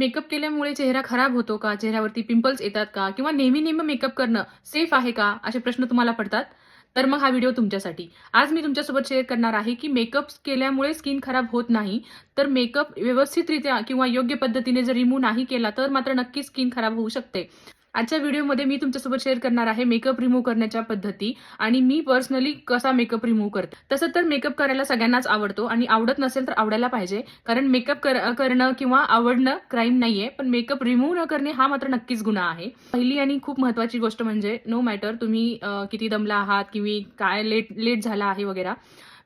Makeup केल्यामुळे चेहरा खराब होतो का? चेहऱ्यावरती पिंपल्स येतात का? किंवा नेहमी-नेहमी मेकअप करणं सेफ आहे का? असे प्रश्न तुम्हाला पडतात? तर मग हा व्हिडिओ तुमच्यासाठी. आज मी तुमच्यासोबत शेअर करणार आहे, की मेकअप केल्यामुळे स्किन खराब होत नाही. तर मेकअप व्यवस्थितरित्या किंवा योग्य पद्धतीने जर रिमूव्ह नाही केला, तर मात्र नक्कीच स्किन खराब होऊ शकते. आजच्या व्हिडिओमध्ये मी तुमच्यासोबत शेअर करणार आहे मेकअप रिमूव्ह करण्याच्या पद्धती आणि मी पर्सनली कसा मेकअप रिमूव्ह करते. तसं तर मेकअप करायला सगळ्यांनाच आवडतो आणि आवडत नसेल तर आवडायला पाहिजे. कारण मेकअप करणं किंवा आवडणं क्राईम नाहीये, पण मेकअप रिमूव्ह न करणे हा मात्र नक्कीच गुन्हा आहे. पहिली आणि खूप महत्त्वाची गोष्ट म्हणजे नो मॅटर तुम्ही किती दमला आहात किंवा काय लेट लेट झाला आहे वगैरे,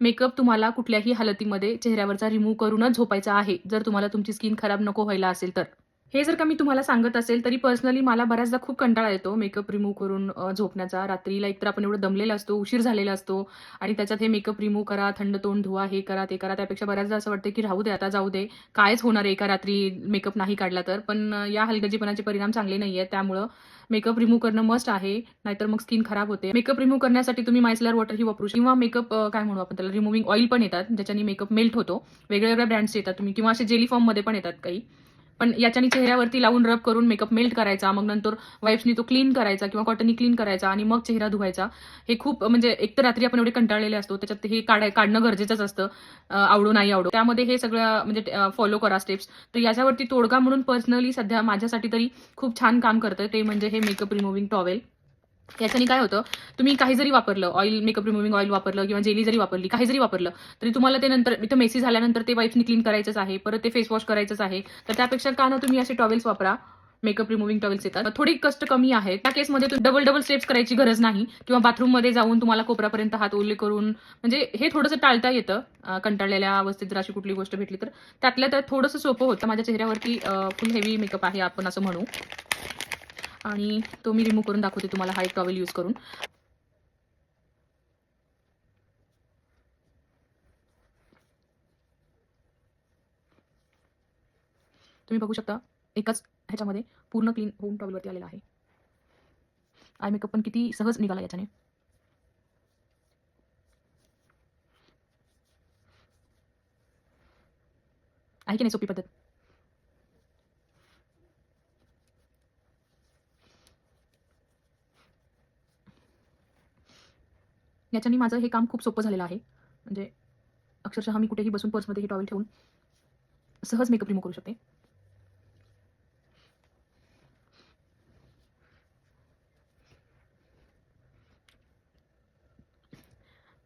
मेकअप तुम्हाला कुठल्याही हालतीमध्ये चेहऱ्यावरचा रिमूव्ह करूनच झोपायचा आहे, जर तुम्हाला तुमची स्किन खराब नको व्हायला असेल तर. हे जर का मी तुम्हाला सांगत असेल, तरी पर्सनली मला बऱ्याचदा खूप कंटाळा येतो मेकअप रिमूव्ह करून झोपण्याचा. रात्रीला एकतर आपण एवढं दमलेला असतो, उशीर झालेला असतो आणि त्याच्यात हे मेकअप रिमूव्ह करा, थंड तोंड धुवा, हे करा, ते करा. त्यापेक्षा बऱ्याचदा असं वाटतं, की राहू दे आता, जाऊ दे. कायच होणार आहे एका रात्री मेकअप नाही काढला तर. पण या हलगर्जीपणाचे परिणाम चांगले नाहीयेत. त्यामुळं मेकअप रिमूव्ह करणं मस्ट आहे, नाहीतर मग स्किन खराब होते. मेकअप रिमूव्ह करण्यासाठी तुम्ही मायसेलर वॉटर ही वापरू शकता किंवा मेकअप काय म्हणू आपण त्याला, रिमूव्हिंग ऑइल पण येतात, ज्याच्याने मेकअप मेल्ट होतो. वेगवेगळ्या ब्रँड्सचे येतात तुम्ही किंवा असे जेली फॉर्ममध्ये पण येतात काही. पण याच्याने चेहऱ्यावरती लावून रब करून मेकअप मेल्ट करायचा. मग नंतर वाईप्सनी तो क्लीन करायचा किंवा कॉटननी क्लीन करायचा आणि मग चेहरा धुवायचा. हे खूप म्हणजे एकतर रात्री आपण एवढे कंटाळलेले असतो, त्याच्यात हे काढणं गरजेचंच असतं. आवडो नाही आवडो. त्यामध्ये हे सगळं म्हणजे फॉलो करा स्टेप्स. तर याच्यावरती तोडगा म्हणून पर्सनली सध्या माझ्यासाठी तरी खूप छान काम करतं. ते म्हणजे हे मेकअप रिमूव्हिंग टॉवेल. याच्याने काय होतं, तुम्ही काही जरी वापरलं, ऑइल मेकअप रिमूव्हिंग ऑइल वापरलं किंवा जेली जरी वापरली, काही जरी वापरलं, तरी तुम्हाला ते नंतर इथं मेसी झाल्यानंतर ते वाईप्सनी क्लीन करायचंच आहे. परत ते फेस वॉश करायचंच आहे. तर त्यापेक्षा का ना तुम्ही असे टॉवेल्स वापरा. मेकअप रिमूव्हिंग टॉवेल्स येतात. थोडी कष्ट कमी आहेत. त्या केसमध्ये डबल स्टेप्स करायची गरज नाही किंवा बाथरूममध्ये जाऊन तुम्हाला कोपऱ्यापर्यंत हात ओले करून म्हणजे हे थोडंसं टाळता येतं. कंटाळलेल्या अवस्थेत जर अशी कुठली गोष्ट भेटली तर त्यातल्या त्यात थोडंसं सोपं होतं. माझ्या चेहऱ्यावरती फुल हेवी मेकअप आहे आपण असं म्हणू आणि तो मी रिमूव्ह करून दाखवते तुम्हाला हा एक टॉवेल यूज करून. तुम्ही बघू शकता एकाच ह्याच्यामध्ये पूर्ण क्लीन होऊन टॉवेलवरती आलेला आहे. आय मेकअप पण किती सहज निघाला याच्याने. आहे की नाही सोपी पद्धत? याच्याने माझं हे काम खूप सोपं झालेलं आहे. म्हणजे अक्षरशः मी कुठेही बसून पर्समध्ये हे टॉवेल ठेवून सहज मेकअप रिमूव्ह करू शकते.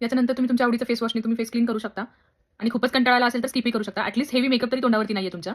याच्यानंतर तुम्ही तुमच्या आवडीचं फेस वॉशने तुम्ही फेस क्लीन करू शकता आणि खूपच कंटाळा आला असेल तर स्किपही करू शकता. ॲटलीस्ट हेवी मेकअप तरी तोंडावरती नाहीये तुमच्या.